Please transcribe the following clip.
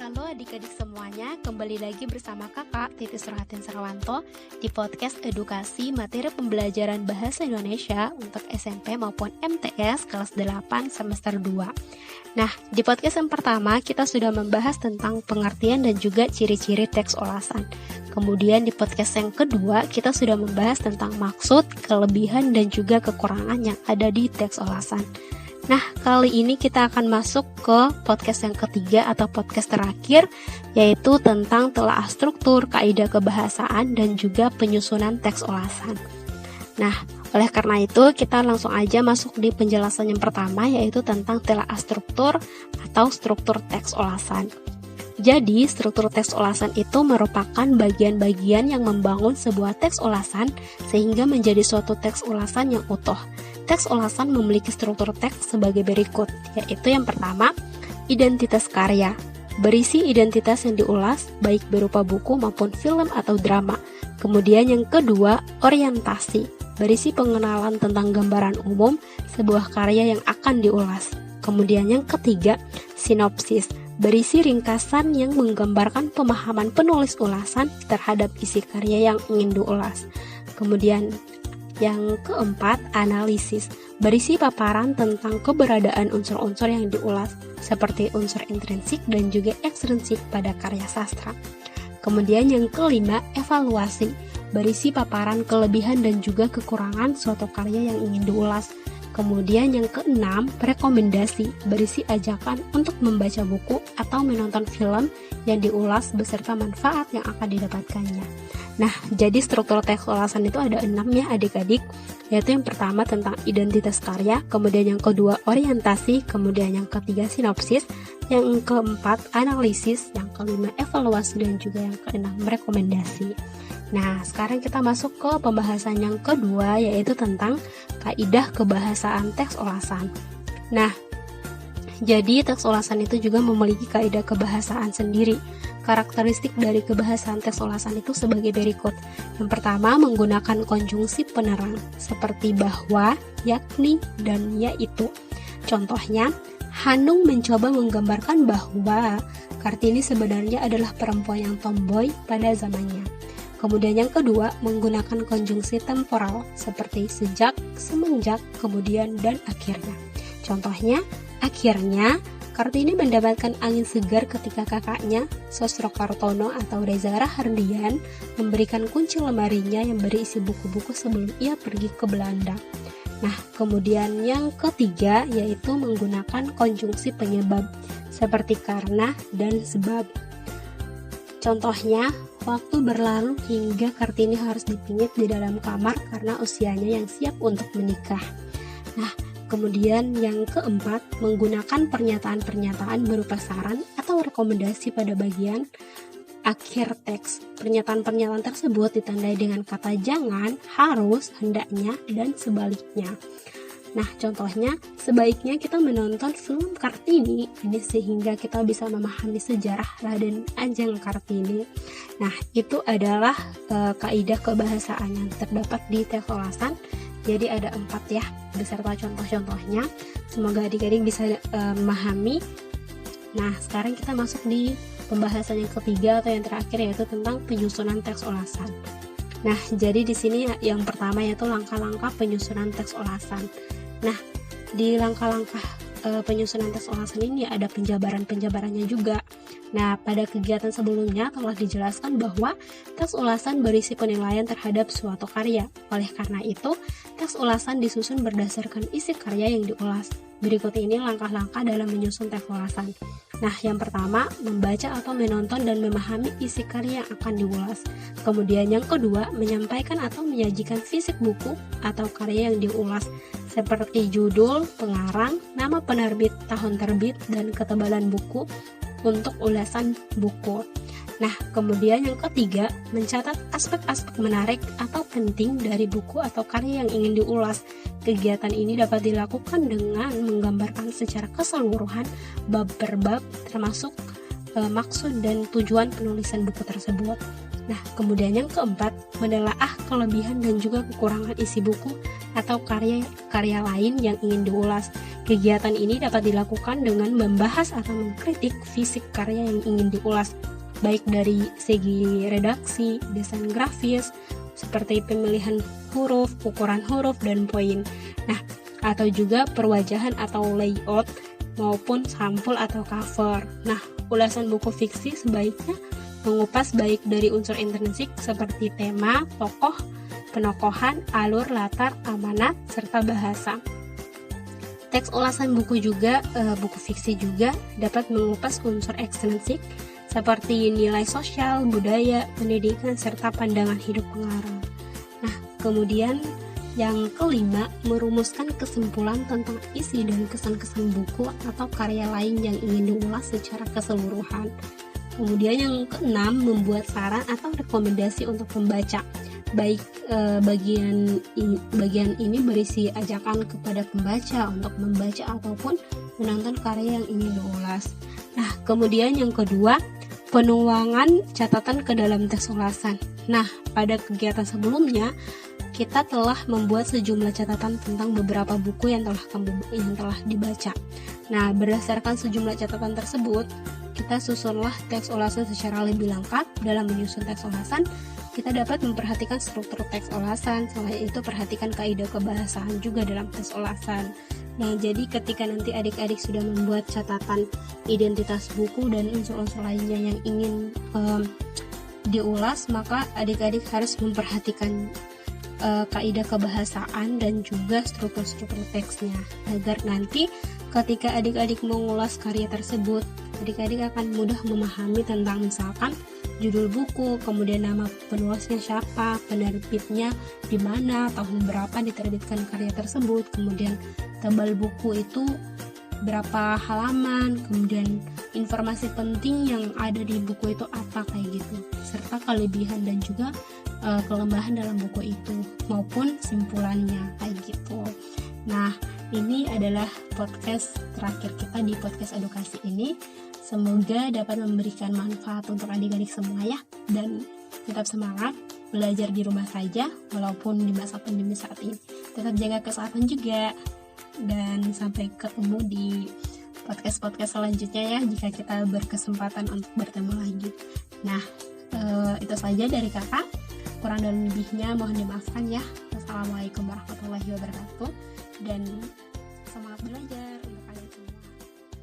Halo adik-adik semuanya, kembali lagi bersama kakak Titis Rohatin Sarwanto di podcast edukasi materi pembelajaran bahasa Indonesia untuk SMP maupun MTS kelas 8 semester 2. Nah, di podcast yang pertama kita sudah membahas tentang pengertian dan juga ciri-ciri teks ulasan. Kemudian di podcast yang kedua kita sudah membahas tentang maksud, kelebihan dan juga kekurangan yang ada di teks ulasan. Nah, kali ini kita akan masuk ke podcast yang ketiga atau podcast terakhir, yaitu tentang telaah struktur, kaidah kebahasaan, dan juga penyusunan teks ulasan. Nah, oleh karena itu kita langsung aja masuk di penjelasan yang pertama, yaitu tentang telaah struktur atau struktur teks ulasan. Jadi, struktur teks ulasan itu merupakan bagian-bagian yang membangun sebuah teks ulasan sehingga menjadi suatu teks ulasan yang utuh. Teks ulasan memiliki struktur teks sebagai berikut, yaitu yang pertama, identitas karya. Berisi identitas yang diulas, baik berupa buku maupun film atau drama. Kemudian yang kedua, orientasi. Berisi pengenalan tentang gambaran umum sebuah karya yang akan diulas. Kemudian yang ketiga, sinopsis. Berisi ringkasan yang menggambarkan pemahaman penulis ulasan terhadap isi karya yang ingin diulas. Kemudian yang keempat, analisis. Berisi paparan tentang keberadaan unsur-unsur yang diulas, seperti unsur intrinsik dan juga ekstrinsik pada karya sastra. Kemudian yang kelima, evaluasi. Berisi paparan kelebihan dan juga kekurangan suatu karya yang ingin diulas. Kemudian yang keenam, rekomendasi. Berisi ajakan untuk membaca buku atau menonton film yang diulas beserta manfaat yang akan didapatkannya. Nah, jadi struktur teks ulasan itu ada 6 ya adik-adik, yaitu yang pertama tentang identitas karya, kemudian yang kedua orientasi, kemudian yang ketiga sinopsis, yang keempat analisis, yang kelima evaluasi, dan juga yang keenam rekomendasi. Nah, sekarang kita masuk ke pembahasan yang kedua, yaitu tentang kaidah kebahasaan teks ulasan. Nah, jadi teks ulasan itu juga memiliki kaidah kebahasaan sendiri. Karakteristik dari kebahasaan teks ulasan itu sebagai berikut. Yang pertama, menggunakan konjungsi penerang, seperti bahwa, yakni, dan yaitu. Contohnya, Hanung mencoba menggambarkan bahwa Kartini sebenarnya adalah perempuan yang tomboy pada zamannya. Kemudian yang kedua, menggunakan konjungsi temporal, seperti sejak, semenjak, kemudian, dan akhirnya. Contohnya, akhirnya, Kartini mendapatkan angin segar ketika kakaknya, Sosro Kartono atau Reza Rahardian, memberikan kunci lemarinya yang berisi buku-buku sebelum ia pergi ke Belanda. Nah, kemudian yang ketiga yaitu menggunakan konjungsi penyebab, seperti karena dan sebab. Contohnya, waktu berlalu hingga Kartini harus dipingit di dalam kamar karena usianya yang siap untuk menikah. Nah, kemudian yang keempat, menggunakan pernyataan-pernyataan berupa saran atau rekomendasi pada bagian akhir teks. Pernyataan-pernyataan tersebut ditandai dengan kata jangan, harus, hendaknya, dan sebaliknya. Nah, contohnya, sebaiknya kita menonton film Kartini ini sehingga kita bisa memahami sejarah Raden Ajeng Kartini. Nah, itu adalah kaidah kebahasaan yang terdapat di teks ulasan. Jadi ada 4 ya, beserta contoh-contohnya. Semoga adik-adik bisa memahami. Nah, sekarang kita masuk di pembahasan yang ketiga atau yang terakhir, yaitu tentang penyusunan teks ulasan. Nah, jadi di sini yang pertama yaitu langkah-langkah penyusunan teks ulasan. Nah, di langkah-langkah penyusunan teks ulasan ini ada penjabaran-penjabarannya juga. Nah, pada kegiatan sebelumnya telah dijelaskan bahwa teks ulasan berisi penilaian terhadap suatu karya. Oleh karena itu, teks ulasan disusun berdasarkan isi karya yang diulas. Berikut ini langkah-langkah dalam menyusun teks ulasan. Nah, yang pertama, membaca atau menonton dan memahami isi karya yang akan diulas. Kemudian yang kedua, menyampaikan atau menyajikan fisik buku atau karya yang diulas, seperti judul, pengarang, nama penerbit, tahun terbit, dan ketebalan buku untuk ulasan buku. Nah, kemudian yang ketiga, mencatat aspek-aspek menarik atau penting dari buku atau karya yang ingin diulas. Kegiatan ini dapat dilakukan dengan menggambarkan secara keseluruhan bab per bab, termasuk maksud dan tujuan penulisan buku tersebut. Nah, kemudian yang keempat, menelaah kelebihan dan juga kekurangan isi buku atau karya lain yang ingin diulas. Kegiatan ini dapat dilakukan dengan membahas atau mengkritik fisik karya yang ingin diulas, baik dari segi redaksi, desain grafis, seperti pemilihan huruf, ukuran huruf, dan poin. Nah, atau juga perwajahan atau layout, maupun sampul atau cover. Nah, ulasan buku fiksi sebaiknya mengupas baik dari unsur intrinsik seperti tema, tokoh, penokohan, alur, latar, amanat, serta bahasa. Teks ulasan buku fiksi juga dapat mengupas unsur ekstrinsik seperti nilai sosial, budaya, pendidikan, serta pandangan hidup pengarang. Nah, kemudian yang kelima, merumuskan kesimpulan tentang isi dan kesan-kesan buku atau karya lain yang ingin diulas secara keseluruhan. Kemudian yang keenam, membuat saran atau rekomendasi untuk pembaca. Baik bagian ini berisi ajakan kepada pembaca untuk membaca ataupun menonton karya yang ingin diulas. Nah, kemudian yang kedua, penuangan catatan ke dalam teks ulasan. Nah, pada kegiatan sebelumnya kita telah membuat sejumlah catatan tentang beberapa buku yang telah dibaca. Nah, berdasarkan sejumlah catatan tersebut, kita susunlah teks ulasan secara lebih lengkap. Dalam menyusun teks ulasan, kita dapat memperhatikan struktur teks ulasan. Selain itu, perhatikan kaidah kebahasaan juga dalam teks ulasan. Nah, jadi ketika nanti adik-adik sudah membuat catatan identitas buku dan unsur-unsur lainnya yang ingin diulas, maka adik-adik harus memperhatikan kaidah kebahasaan dan juga struktur-struktur teksnya, agar nanti ketika adik-adik mengulas karya tersebut, adik-adik akan mudah memahami tentang misalkan judul buku, kemudian nama penulisnya siapa, penerbitnya di mana, tahun berapa diterbitkan karya tersebut, kemudian tebal buku itu berapa halaman, kemudian informasi penting yang ada di buku itu apa, kayak gitu, serta kelebihan dan juga kelemahan dalam buku itu maupun simpulannya, kayak gitu. Nah, ini adalah podcast terakhir kita di podcast edukasi ini. Semoga dapat memberikan manfaat untuk adik-adik semua ya, dan tetap semangat belajar di rumah saja walaupun di masa pandemi saat ini. Tetap jaga kesehatan juga, dan sampai ketemu di podcast-podcast selanjutnya ya, jika kita berkesempatan untuk bertemu lagi. Nah, itu saja dari kakak. Kurang dan lebihnya mohon dimaafkan ya. Wassalamualaikum warahmatullahi wabarakatuh, dan semangat belajar.